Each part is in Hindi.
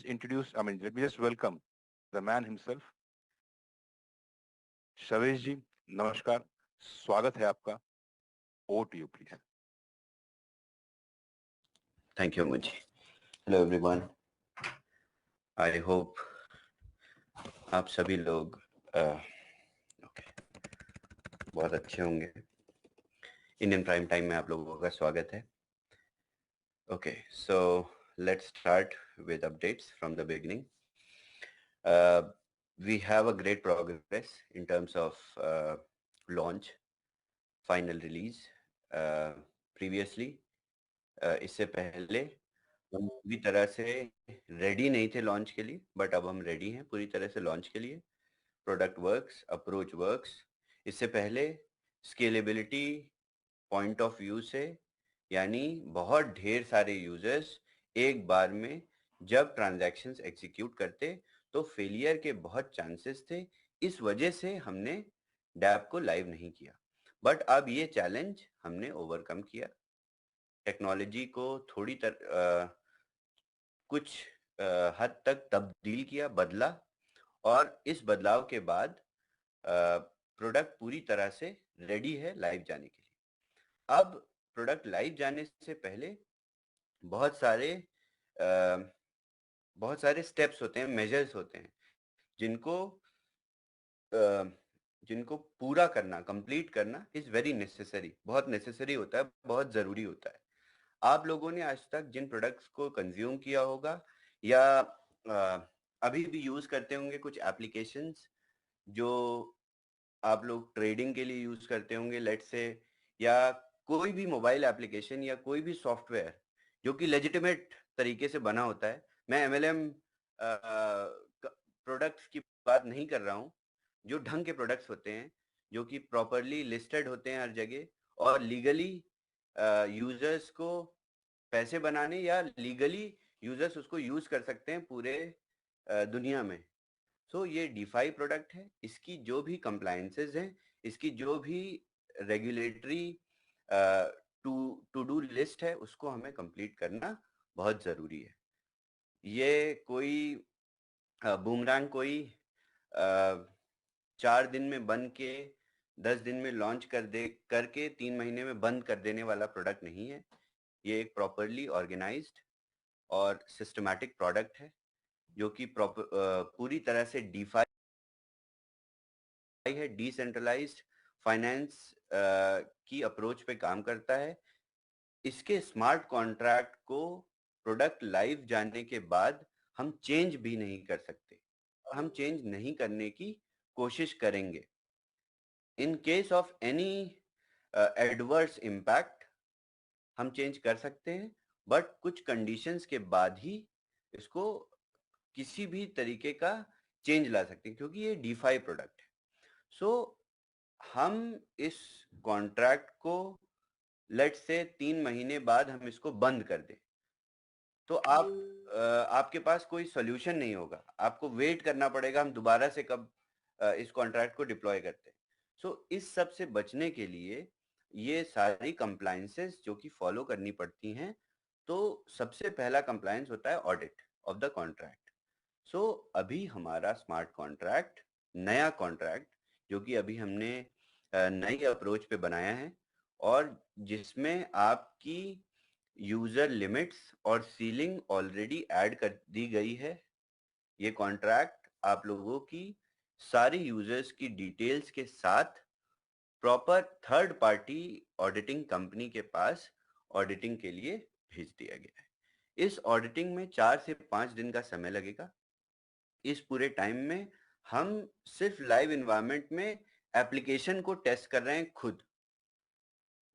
let me just welcome the man himself, शवेश जी. नमस्कार, स्वागत है आपका. Over to you, please. Thank you, Muji. Hello, everyone. I hope आप सभी लोग बहुत अच्छे होंगे. इंडियन प्राइम टाइम में आप लोगों का स्वागत है. Okay, so let's start with updates from the beginning. We have a great progress in terms of launch, final release. Previously, इससे पहले हम पूरी तरह से रेडी नहीं थे लॉन्च के लिए, बट अब हम रेडी हैं पूरी तरह से लॉन्च के लिए. Product works, approach works. इससे पहले स्केलेबिलिटी पॉइंट ऑफ व्यू से, यानी बहुत ढेर सारे यूजर्स एक बार में जब ट्रांजैक्शंस एग्जीक्यूट करते तो फेलियर के बहुत चांसेस थे. इस वजह से हमने डैप को लाइव नहीं किया, बट अब ये चैलेंज हमने ओवरकम किया. टेक्नोलॉजी को कुछ हद तक तब्दील किया, बदला, और इस बदलाव के बाद प्रोडक्ट पूरी तरह से रेडी है लाइव जाने के लिए. अब प्रोडक्ट लाइव जाने से पहले बहुत सारे स्टेप्स होते हैं, मेजर्स होते हैं, जिनको पूरा करना, कंप्लीट करना इज वेरी नेसेसरी. बहुत नेसेसरी होता है, बहुत ज़रूरी होता है. आप लोगों ने आज तक जिन प्रोडक्ट्स को कंज्यूम किया होगा या अभी भी यूज़ करते होंगे कुछ एप्लीकेशंस जो आप लोग ट्रेडिंग के लिए यूज़ करते होंगे, लेट्स से, या कोई भी मोबाइल एप्लीकेशन या कोई भी सॉफ्टवेयर जो कि लेजिटिमेट तरीके से बना होता है. मैं एमएलएम प्रोडक्ट्स की बात नहीं कर रहा हूँ. जो ढंग के प्रोडक्ट्स होते हैं, जो कि प्रॉपरली लिस्टेड होते हैं हर जगह, और लीगली यूजर्स को पैसे बनाने या लीगली यूजर्स उसको यूज कर सकते हैं पूरे दुनिया में. सो ये डीफाई प्रोडक्ट है. इसकी जो भी कंप्लायंसेस हैं, इसकी जो भी रेगुलेटरी टू डू लिस्ट है, उसको हमें कंप्लीट करना बहुत ज़रूरी है. ये कोई बूमरैंग कोई 4 दिन में बन के 10 दिन में लॉन्च करके 3 महीने में बंद कर देने वाला प्रोडक्ट नहीं है. ये एक प्रॉपरली ऑर्गेनाइज्ड और सिस्टमैटिक प्रोडक्ट है जो कि पूरी तरह से डीफाई है, डिसेंट्रलाइज्ड फाइनेंस की अप्रोच पे काम करता है. इसके स्मार्ट कॉन्ट्रैक्ट को प्रोडक्ट लाइव जाने के बाद हम चेंज भी नहीं कर सकते, हम चेंज नहीं करने की कोशिश करेंगे. In case of any adverse impact हम चेंज कर सकते हैं, बट कुछ कंडीशंस के बाद ही इसको किसी भी तरीके का चेंज ला सकते हैं, क्योंकि ये डीफाई प्रोडक्ट है. सो हम इस कॉन्ट्रैक्ट को लेट्स से 3 महीने बाद हम इसको बंद कर दें, तो आपके पास कोई सोल्यूशन नहीं होगा. आपको वेट करना पड़ेगा हम दोबारा से कब इस कॉन्ट्रैक्ट को डिप्लॉय करते हैं. सो इस सब से बचने के लिए ये सारी कंप्लायंसेस जो कि फॉलो करनी पड़ती हैं. तो सबसे पहला कंप्लायंस होता है ऑडिट ऑफ द कॉन्ट्रैक्ट. सो अभी हमारा स्मार्ट कॉन्ट्रैक्ट, नया कॉन्ट्रैक्ट जो कि अभी हमने नई अप्रोच पे बनाया है, और जिसमें आपकी यूजर लिमिट्स और सीलिंग ऑलरेडी ऐड कर दी गई है. ये कॉन्ट्रैक्ट आप लोगों की सारी यूजर्स की डिटेल्स के साथ proper third party auditing company के पास ऑडिटिंग के लिए भेज दिया गया है. इस ऑडिटिंग में 4 से 5 दिन का समय लगेगा. इस पूरे टाइम में हम सिर्फ लाइव एनवायरनमेंट में एप्लीकेशन को टेस्ट कर रहे हैं खुद.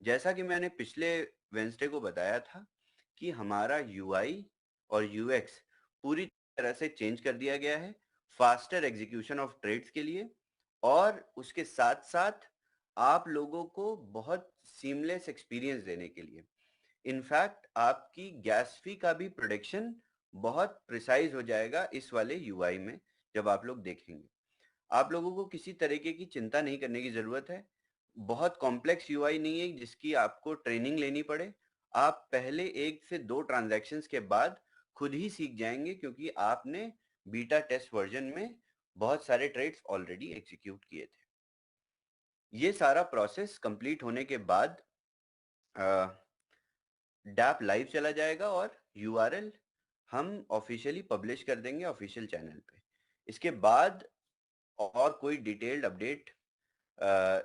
जैसा कि मैंने पिछले वेंसडे को बताया था कि हमारा यूआई और यूएक्स पूरी तरह से चेंज कर दिया गया है फास्टर एग्जीक्यूशन ऑफ ट्रेड्स के लिए, और उसके साथ साथ आप लोगों को बहुत सीमलेस एक्सपीरियंस देने के लिए. इनफैक्ट आपकी गैस फी का भी प्रोडिक्शन बहुत प्रिसाइज हो जाएगा इस वाले यूआई में. जब आप लोग देखेंगे, आप लोगों को किसी तरीके की चिंता नहीं करने की जरूरत है. बहुत कॉम्प्लेक्स यूआई नहीं है जिसकी आपको ट्रेनिंग लेनी पड़े. आप पहले 1 से 2 ट्रांजैक्शंस के बाद खुद ही सीख जाएंगे, क्योंकि आपने बीटा टेस्ट वर्जन में बहुत सारे ट्रेड्स ऑलरेडी एग्जीक्यूट किए थे। ये सारा प्रोसेस कंप्लीट होने के बाद डैप लाइव चला जाएगा और यूआरएल हम ऑफिशियली पब्लिश कर देंगे ऑफिशियल चैनल पे। इसके बाद और कोई डिटेल्ड अपडेट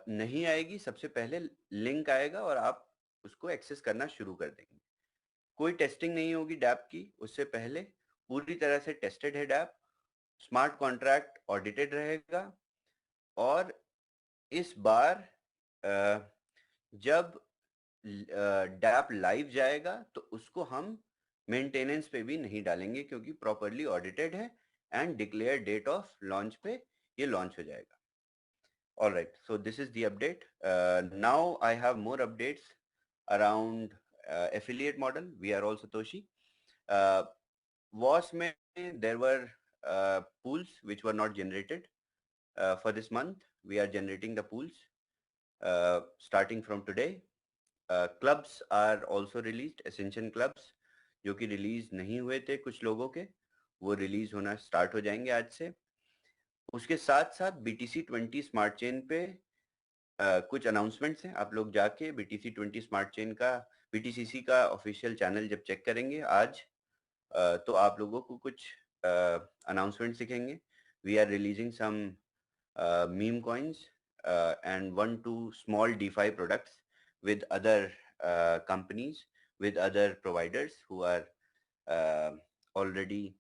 नहीं आएगी, सबसे पहले लिंक आएगा और आप उसको एक्सेस करना शुरू कर देंगे। कोई टेस्टिंग नहीं होगी डैप की, उससे पहले पूरी तरह से टेस्टेड है डैप, स्मार्ट कॉन्ट्रैक्ट ऑडिटेड रहेगा। और इस बार जब डैप लाइव जाएगा तो उसको हम मेंटेनेंस पे भी नहीं डालेंगे, क्योंकि प्रॉपरली ऑडिटेड है and declare date of launch पे ये लॉन्च हो जाएगा। All right, so this is the update. Now I have more updates around affiliate model. We are all Satoshi. Was में there were pools which were not generated for this month. We are generating the pools starting from today. Clubs are also released. Ascension clubs जो कि रिलीज नहीं हुए थे कुछ लोगों के, वो रिलीज होना स्टार्ट हो जाएंगे आज से। उसके साथ साथ BTC20 स्मार्ट चेन पे कुछ अनाउंसमेंट्स हैं। आप लोग जाके BTC20 स्मार्ट चेन का BTCC का ऑफिशियल चैनल जब चेक करेंगे आज, तो आप लोगों को कुछ अनाउंसमेंट्स दिखेंगे। We are releasing some meme coins and 1-2 small DeFi products with other companies, with other providers who are already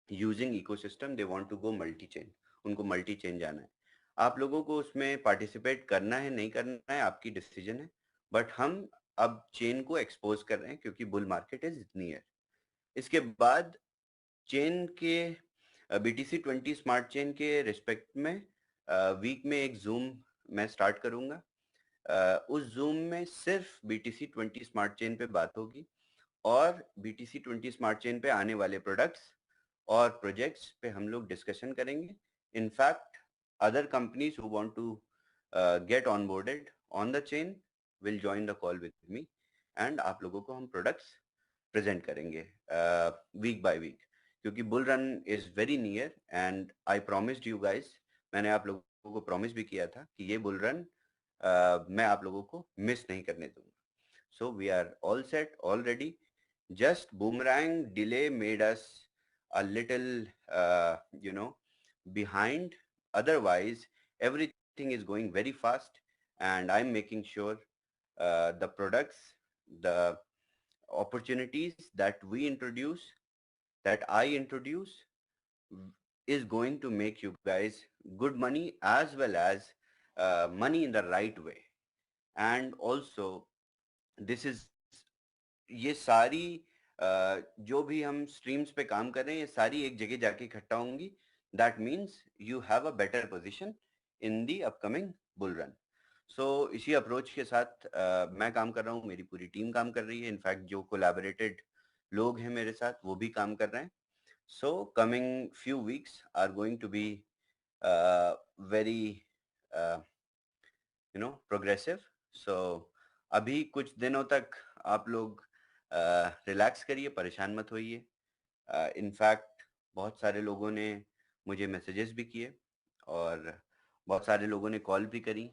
using ecosystem. They want to go multi-chain, उनको multi-chain जाना है। आप लोगों को उसमें पार्टिसिपेट करना है नहीं करना है आपकी डिसीजन है, बट हम अब चेन को एक्सपोज कर रहे हैं क्योंकि बुल मार्केट इज नियर। इसके बाद चेन के BTC20 स्मार्ट चेन के रिस्पेक्ट में वीक में एक जूम मैं स्टार्ट करूंगा। उस जूम में सिर्फ BTC20 स्मार्ट चेन पे बात होगी और BTC20 स्मार्ट चेन पे आने वाले प्रोडक्ट्स और प्रोजेक्ट्स पे हम लोग डिस्कशन करेंगे। In fact other companies who want to get onboarded on the chain will join the call with me and आप लोगों को हम प्रोडक्ट्स प्रेजेंट करेंगे वीक बाय वीक, क्योंकि bull run is very near and I promised you guys, मैंने आप लोगों को प्रॉमिस भी किया था कि ये बुल रन मैं आप लोगों को मिस नहीं करने दूंगा। So we are all set already. Just boomerang delay made us a little, behind. Otherwise, everything is going very fast, and I'm making sure the products, the opportunities that we introduce, that I introduce, is going to make you guys good money as well as money in the right way. And also, this is ये सारी जो भी हम स्ट्रीम्स पे काम कर रहे हैं ये सारी एक जगह जाके इकट्ठा होंगी। That means you have a better position in the upcoming bull run. So इसी अप्रोच के साथ मैं काम कर रहा हूँ, मेरी पूरी टीम काम कर रही है। इनफैक्ट जो कोलैबोरेटेड लोग हैं मेरे साथ वो भी काम कर रहे हैं। So coming few weeks are going to be very progressive. So अभी कुछ दिनों तक आप लोग रिलैक्स करिए, परेशान मत होइए। इनफैक्ट बहुत सारे लोगों ने मुझे मैसेजेस भी किए और बहुत सारे लोगों ने कॉल भी करी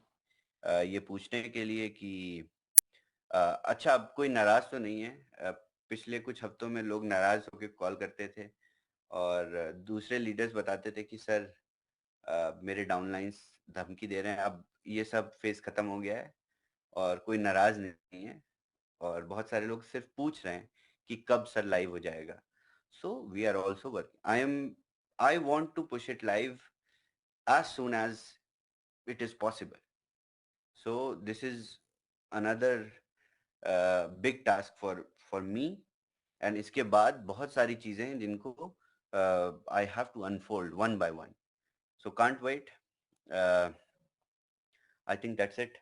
ये पूछने के लिए कि अच्छा अब कोई नाराज तो नहीं है। पिछले कुछ हफ्तों में लोग नाराज होकर कॉल करते थे और दूसरे लीडर्स बताते थे कि सर मेरे डाउनलाइंस धमकी दे रहे हैं। अब ये सब फेज खत्म हो गया है और कोई नाराज नहीं है और बहुत सारे लोग सिर्फ पूछ रहे हैं कि कब सर लाइव हो जाएगा। So we are also working. I want to push it live as soon as it is possible. So this is another big task for me. And इसके बाद बहुत सारी चीजें हैं जिनको I have to unfold one by one. So can't wait. I think that's it.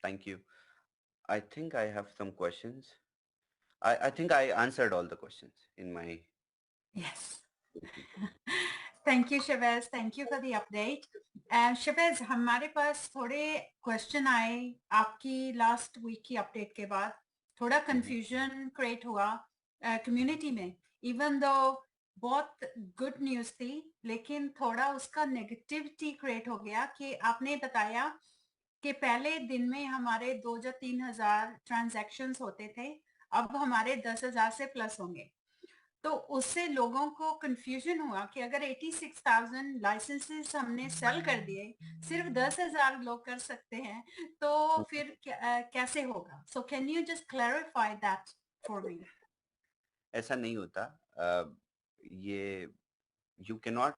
Thank you. I think I have some questions. I think I answered all the questions in my. Yes. Thank you, Shabazz. Thank you for the update. Shabazz, हमारे पास थोड़े क्वेश्चन आए आपकी लास्ट वीक की अपडेट के बाद। थोड़ा कंफ्यूजन क्रिएट हुआ कम्युनिटी में, इवन दो बहुत गुड न्यूज थी, लेकिन थोड़ा उसका नेगेटिविटी क्रिएट हो गया कि आपने बताया कि पहले दिन में हमारे 2 या 3,000 ट्रांजैक्शंस होते थे, अब हमारे 10,000 से प्लस होंगे। तो उससे लोगों को कंफ्यूजन हुआ कि अगर 86,000 लाइसेंसेस हमने सेल कर दिए, सिर्फ 10,000 लोग कर सकते हैं, तो फिर कैसे होगा? So can you just clarify that for me? ऐसा नहीं होता। ये you cannot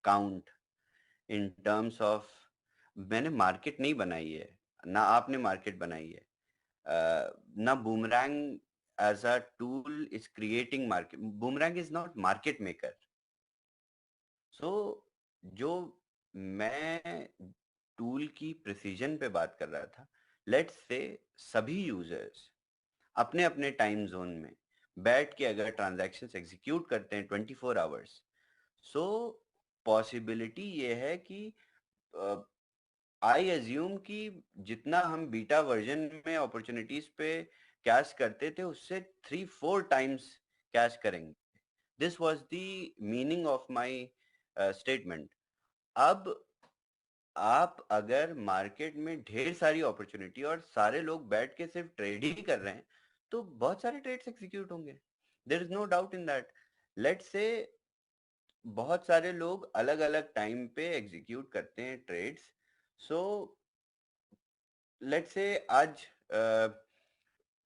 count in terms of, मैंने मार्केट नहीं बनाई है, ना आपने मार्केट बनाई है, ना boomerang as a tool is creating market. Boomerang is not market maker. So जो मैं टूल की प्रिसीजन पे बात कर रहा था, लेट्स से सभी यूजर्स अपने अपने टाइम जोन में बैठ के अगर ट्रांजैक्शंस एग्जीक्यूट करते हैं 24 आवर्स, सो पॉसिबिलिटी ये है कि आई एज्यूम कि जितना हम बीटा वर्जन में अपॉर्चुनिटीज पे कैश करते थे, उससे 3-4 टाइम्स कैश करेंगे। This was the meaning of my statement. अब आप अगर मार्केट में ढेर सारी अपॉर्चुनिटी और सारे लोग बैठ के सिर्फ ट्रेड ही कर रहे हैं, तो बहुत सारे ट्रेड्स एग्जीक्यूट होंगे। There is no doubt in that. Let's say बहुत सारे लोग अलग अलग टाइम पे एग्जीक्यूट करते हैं ट्रेड्स। सो लेट्स से आज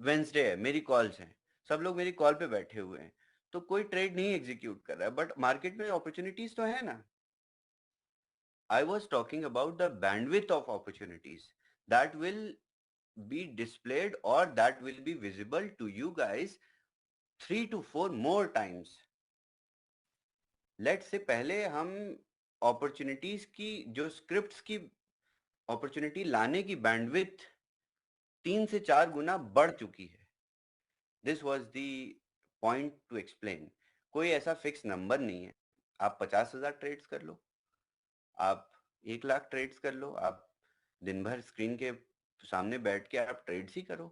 वेंसडे है, मेरी कॉल्स हैं, सब लोग मेरी कॉल पे बैठे हुए हैं, तो कोई ट्रेड नहीं एग्जीक्यूट कर रहा है, बट मार्केट में अपॉर्चुनिटीज तो है ना। I was talking about the bandwidth of opportunities that will be displayed or that will be visible to you guys 3 to 4 more times. Let's say पहले हम opportunities की, जो scripts की opportunity लाने की bandwidth 3 से 4 गुना बढ़ चुकी है। This was the point to explain. कोई ऐसा फिक्स नंबर नहीं है। आप 50,000 ट्रेड्स कर लो, आप 1 लाख ट्रेड्स कर लो, आप दिन भर स्क्रीन के सामने बैठ के आप ट्रेड्स ही करो।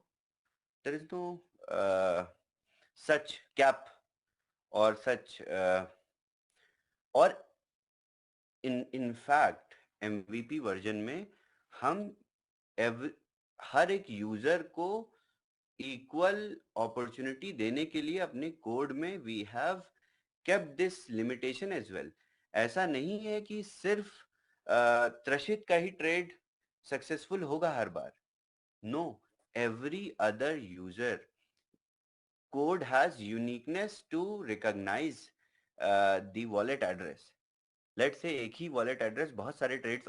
There is no such cap और सच और इन फैक्ट MVP वर्जन में हम हर एक यूजर को इक्वल अपॉर्चुनिटी देने के लिए अपने कोड में we have kept this limitation as well. ऐसा नहीं है कि सिर्फ त्रषित का ही ट्रेड सक्सेसफुल होगा हर बार। No, every other user code has uniqueness to recognize the wallet address. Let's say एक ही wallet address बहुत सारे ट्रेड्स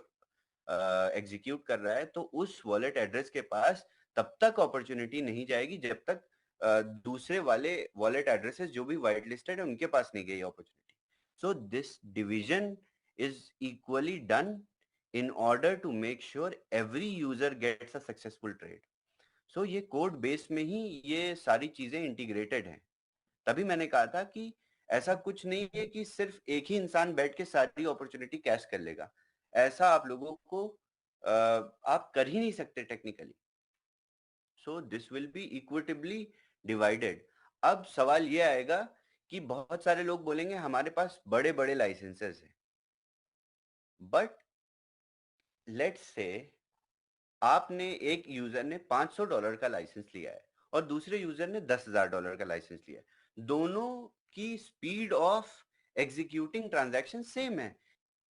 एग्जीक्यूट कर रहा है, तो उस wallet address के पास तब तक अपॉर्चुनिटी नहीं जाएगी जब तक दूसरे वाले wallet addresses जो भी white listed है उनके पास नहीं गई opportunity. So this division is equally done in order to make sure every user gets a successful trade. सो ये कोड बेस में ही ये सारी चीजें इंटीग्रेटेड हैं। तभी मैंने कहा था कि ऐसा कुछ नहीं है कि सिर्फ एक ही इंसान बैठ के सारी अपॉर्चुनिटी कैश कर लेगा। ऐसा आप लोगों को आप कर ही नहीं सकते technically. So this will be equitably divided. अब सवाल ये आएगा कि बहुत सारे लोग बोलेंगे हमारे पास बड़े बड़े लाइसेंसेस हैं, बट लेट्स से आपने एक यूजर ने $500 का लाइसेंस लिया है और दूसरे यूजर ने $10,000 का लाइसेंस लिया है। दोनों की speed of executing transaction same है।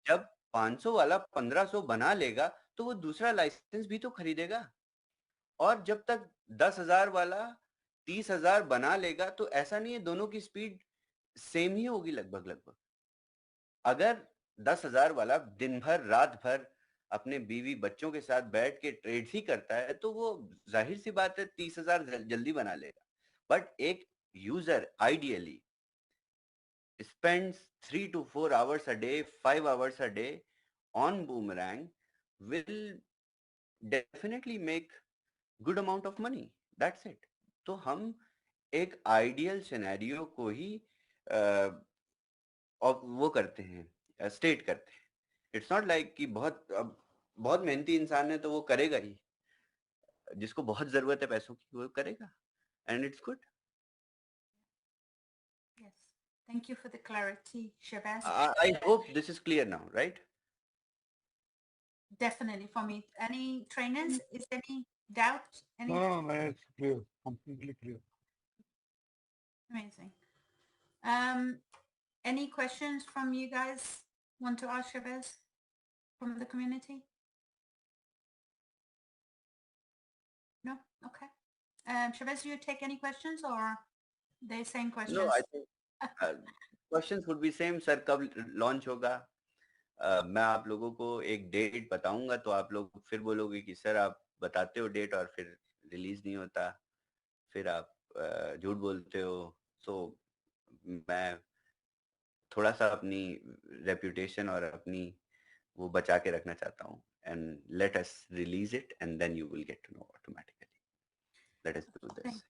जब 500 वाला 1500 बना लेगा तो वो दूसरा लाइसेंस भी तो खरीदेगा, और जब तक 10,000 वाला 30,000 बना लेगा तो ऐसा नहीं है, दोनों की स्पीड सेम ही होगी लगभग लगभग। अगर 10,000 वाला दिन भर रात भर अपने बीवी बच्चों के साथ बैठ के ट्रेड ही करता है तो वो जाहिर सी बात है 30,000 जल्दी बना लेगा। बट एक user ideally spends 3 to 4 hours a day, 5 hours a day on Boomerang will definitely make good amount of money. That's it. तो हम एक आइडियल सिनेरियो को ही और वो करते हैं, स्टेट करते हैं। इट्स नॉट लाइक कि बहुत मेहनती इंसान है तो वो करेगा ही, जिसको बहुत जरूरत है पैसों की वो करेगा, and it's good. Thank you for the clarity, Shabazz. I hope this is clear now, right? Definitely for me. Any trainers? Is there any doubt? Any? No, it's clear, completely clear. Amazing. Any questions from you guys want to ask Shabazz from the community? No? Okay. Shabazz, do you take any questions or they same questions? No, I think questions would be same. Sir, कब launch होगा? मैं आप लोगों को एक डेट बताऊंगा तो आप लोग फिर बोलोगे कि सर आप बताते हो डेट और फिर रिलीज नहीं होता, फिर आप झूठ बोलते हो. सो मैं थोड़ा सा अपनी रेपुटेशन और अपनी वो बचा के रखना चाहता हूँ. And let us release it and then you will get to know automatically. Let us do this.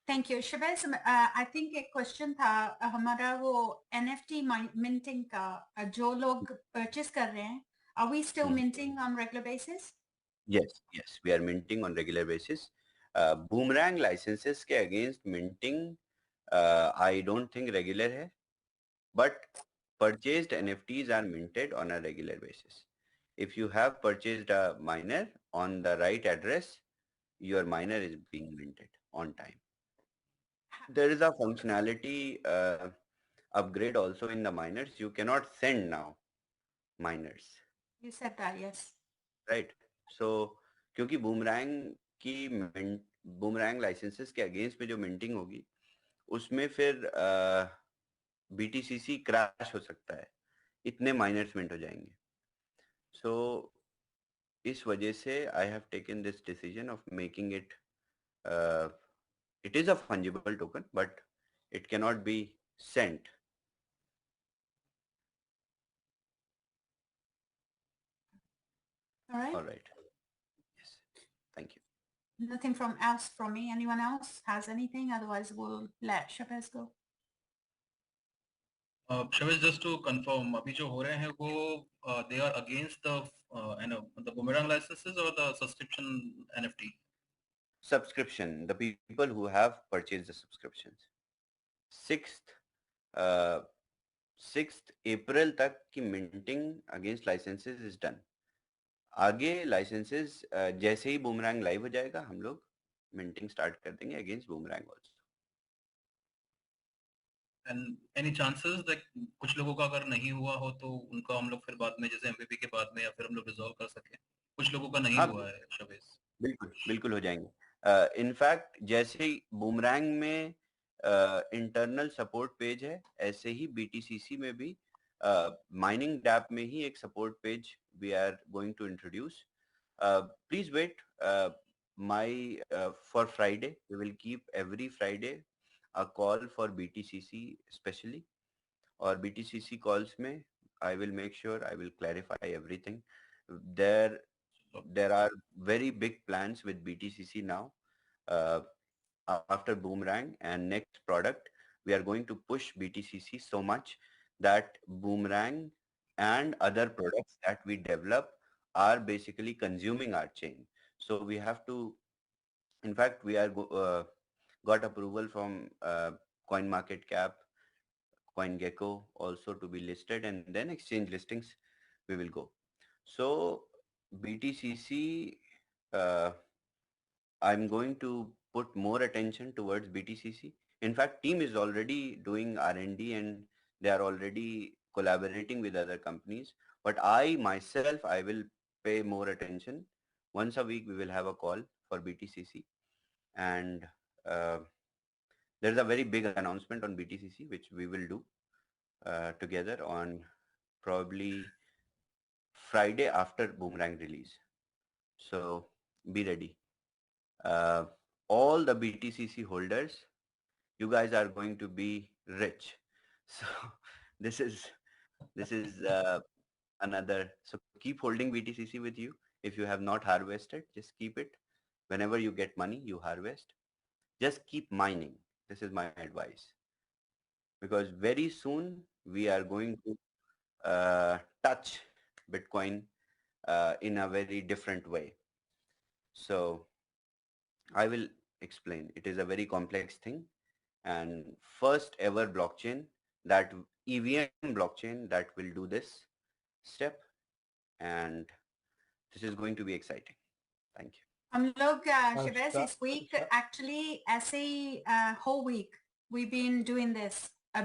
Thank you Shabazz. I think एक क्वेश्चन था हमारा वो NFT मिंटिंग का जो लोग परचेस कर रहे हैं, are we still minting on regular basis? Yes, we are minting on regular basis. Boomerang licenses के against minting I don't think regular है, but purchased NFTs are minted on a regular basis. If you have purchased a miner on the right address, your miner is being minted on time. There is a functionality upgrade also in the miners. You cannot send now miners. You said that, yes. Right. So क्योंकि बूमरैंग लाइसेंसेस के अगेंस्ट में जो मिंटिंग होगी उसमें फिर BTCC क्रैश हो सकता है, इतने माइनर्स मिंट हो जाएंगे. सो इस वजह से I have taken this decision of making it, it is a fungible token but it cannot be sent. All right. Yes. Thank you. Nothing else from me. Anyone else has anything? Otherwise, we'll let Shabazz go. Shabazz, just to confirm, अभी जो हो रहे हैं वो they are against the boomerang licenses or the subscription NFT? Subscription, the people who have purchased the subscriptions. 6th April तक की minting against licenses is done. आगे licenses जैसे ही boomerang live हो जाएगा हम लोग minting start कर देंगे against boomerang also. And any chances that कुछ लोगों का अगर नहीं हुआ हो तो उनका हम लोग फिर बाद में जैसे MVP के बाद में या फिर हम लोग रिजॉल्व कर सके? कुछ लोगों का नहीं हुआ है शबेज. बिल्कुल हो जाएंगे. इनफैक्ट जैसे ही बूमरैंग में इंटरनल सपोर्ट पेज है, ऐसे ही BTCC में भी माइनिंग डैप में ही एक support page we are going to introduce. Please wait for Friday. We will keep every Friday a call for BTCC especially, or BTCC calls में I will make sure I will clarify everything. There are very big plans with BTCC now. After Boomerang and next product, we are going to push BTCC so much that Boomerang and other products that we develop are basically consuming our chain. So we have to, in fact, we are got approval from CoinMarketCap, CoinGecko also to be listed, and then exchange listings we will go. So BTCC, I'm going to put more attention towards BTCC. In fact, team is already doing R&D and they are already collaborating with other companies. But I myself, I will pay more attention. Once a week, we will have a call for BTCC. And there's a very big announcement on BTCC, which we will do together on probably Friday after Boomerang release. So be ready. All the BTCC holders, you guys are going to be rich. So this is another. So keep holding BTCC with you. If you have not harvested, just keep it. Whenever you get money, you harvest. Just keep mining. This is my advice. Because very soon we are going to touch Bitcoin in a very different way. So I will explain. It is a very complex thing, and first ever blockchain that EVM blockchain that will do this step, and this is going to be exciting. Thank you. हम लोग शिवेश इस वीक एक्चुअली ऐसे ही whole week we've been doing this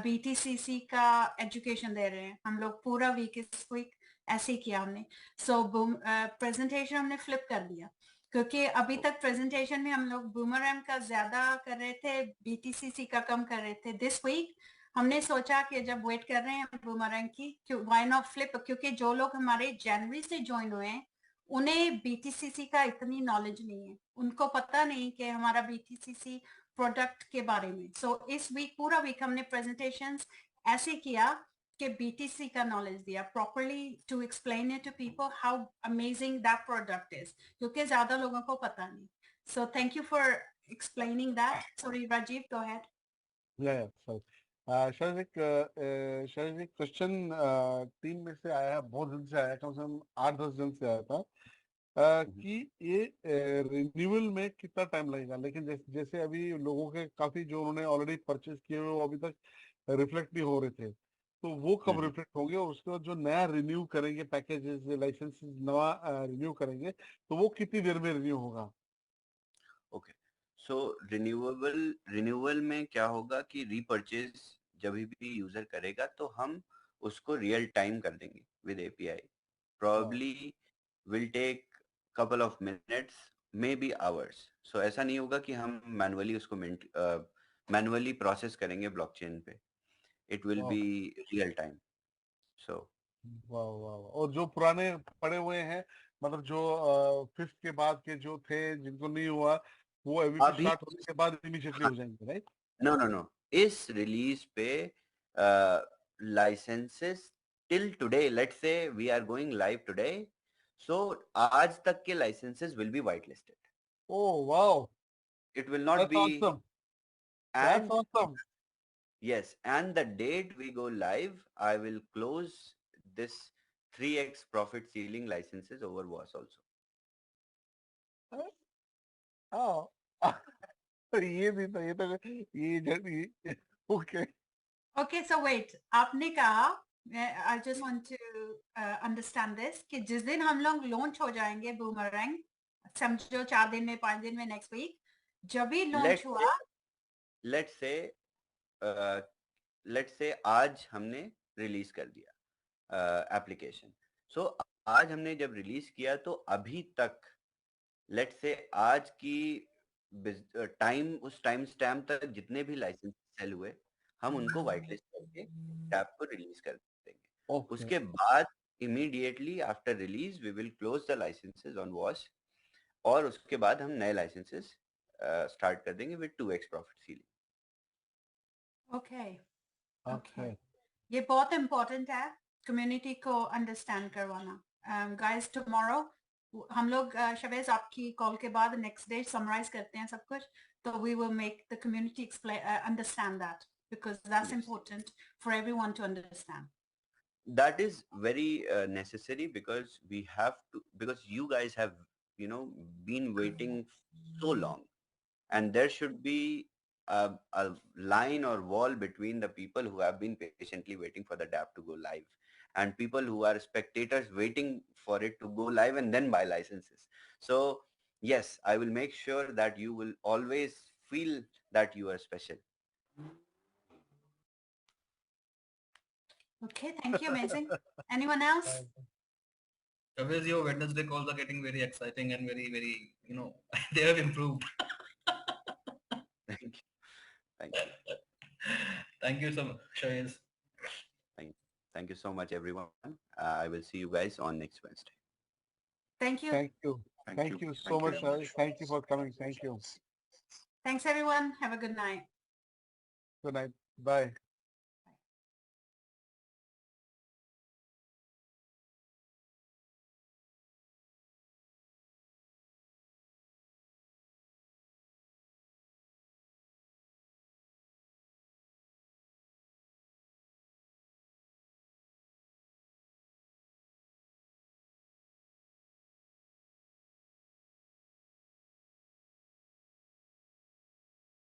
BTCC का एजुकेशन दे रहे हैं हम लोग पूरा वीक इस वीक ऐसे ही किया हमने सो प्रेजेंटेशन हमने फ्लिप कर दिया क्योंकि अभी तक प्रेजेंटेशन में हम लोग बूमरैंग का ज्यादा कर रहे थे BTCC का कम कर रहे थे दिस वीक हमने सोचा कि जब वेट कर रहे हैं बूमरैंग की व्हाई नॉट फ्लिप क्योंकि जो लोग हमारे जनवरी से ज्वाइन हुए हैं उन्हें BTCC का इतनी नॉलेज नहीं है उनको पता नहीं कि हमारा BTCC प्रोडक्ट के बारे में सो इस वीक पूरा वीक हमने प्रेजेंटेशंस ऐसे किया कि BTC का नॉलेज दिया properly to explain it to people how amazing that product is क्योंकि ज्यादा लोगों को पता नहीं so thank you for explaining that sorry Rajiv go ahead शायद एक क्वेश्चन टीम में से आया है बहुत जल्दी से आया कम से कम 8-10 दिन से आया था कि ये रिन्यूअल में कितना टाइम लगेगा लेकिन जैसे अभी लोगों के काफी जो उन्होंने ऑलरेडी परचेज किए हुए वो अभी तक रिफ्लेक्ट नहीं हो रहे थे तो वो कब रिफ्लेक्ट होंगे और उसके बाद जो नया रिन्यू करेंगे पैकेजेस लाइसेंस नवा रिन्यू करेंगे तो वो कितनी देर में रिन्यू होगा ओके सो रिन्यूअल में क्या होगा कि रीपरचेज जब भी यूजर करेगा तो हम उसको रियल टाइम कर देंगे with API probably will take couple of minutes maybe hours so ऐसा नहीं होगा कि हम मैनुअली उसको मैनुअली प्रोसेस करेंगे ब्लॉकचेन पे it will be real time so वाह वाह और जो पुराने पड़े हुए हैं मतलब जो 5th के बाद के जो थे जिनको नहीं हुआ वो अभी स्टार्ट होने के बाद इमीडिएटली हो जाएंगे राइट नो इस रिलीज पे licenses till today let's say we are going live today so आज तक के licenses will be white listed oh wow it will not be That's awesome. Yes, and the date we go live, I will close this 3x profit ceiling licenses over WAS also. Oh. ये भी तो ये okay. Okay, so wait, आपने कहा I just want to understand this कि जिस दिन हम लोग लॉन्च हो जाएंगे बूमरैंग समझो 4 दिन में 5 दिन में नेक्स्ट वीक जब भी लॉन्च हुआ लेट्स से आज हमने रिलीज कर दिया एप्लीकेशन सो आज हमने जब रिलीज किया तो अभी तक लेट्स से आज की टाइम उस टाइम स्टैम्प तक जितने भी लाइसेंस सेल हुए हम उनको व्हाइट लिस्ट करके टैब को रिलीज कर देंगे उसके बाद immediately after release we will close the licenses on wash और उसके बाद हम नए लाइसेंसेस स्टार्ट कर देंगे with 2x profit ceiling okay ये बहुत इम्पोर्टेंट है कम्युनिटी को अंडरस्टैंड करवाना गाइस टुमारो हम लोग शवेज आपकी कॉल के बाद नेक्स्ट डे समराइज करते हैं सब कुछ तो we will make the community understand that because that's important for everyone to understand. That is very necessary because we have to because you guys have been waiting so long and there should be a line or wall between the people who have been patiently waiting for the dApp to go live and people who are spectators waiting for it to go live and then buy licenses. So yes, I will make sure that you will always feel that you are special. Okay, thank you, amazing. Anyone else? Always your Wednesday calls are getting very exciting and very, very, they have improved. Thank you. Thank you so much, Shaiz. Thank you so much, everyone. I will see you guys on next Wednesday. Thank you. Thank you so much, Shaiz. Thank you for coming. Thank you. Thanks, everyone. Have a good night. Good night. Bye.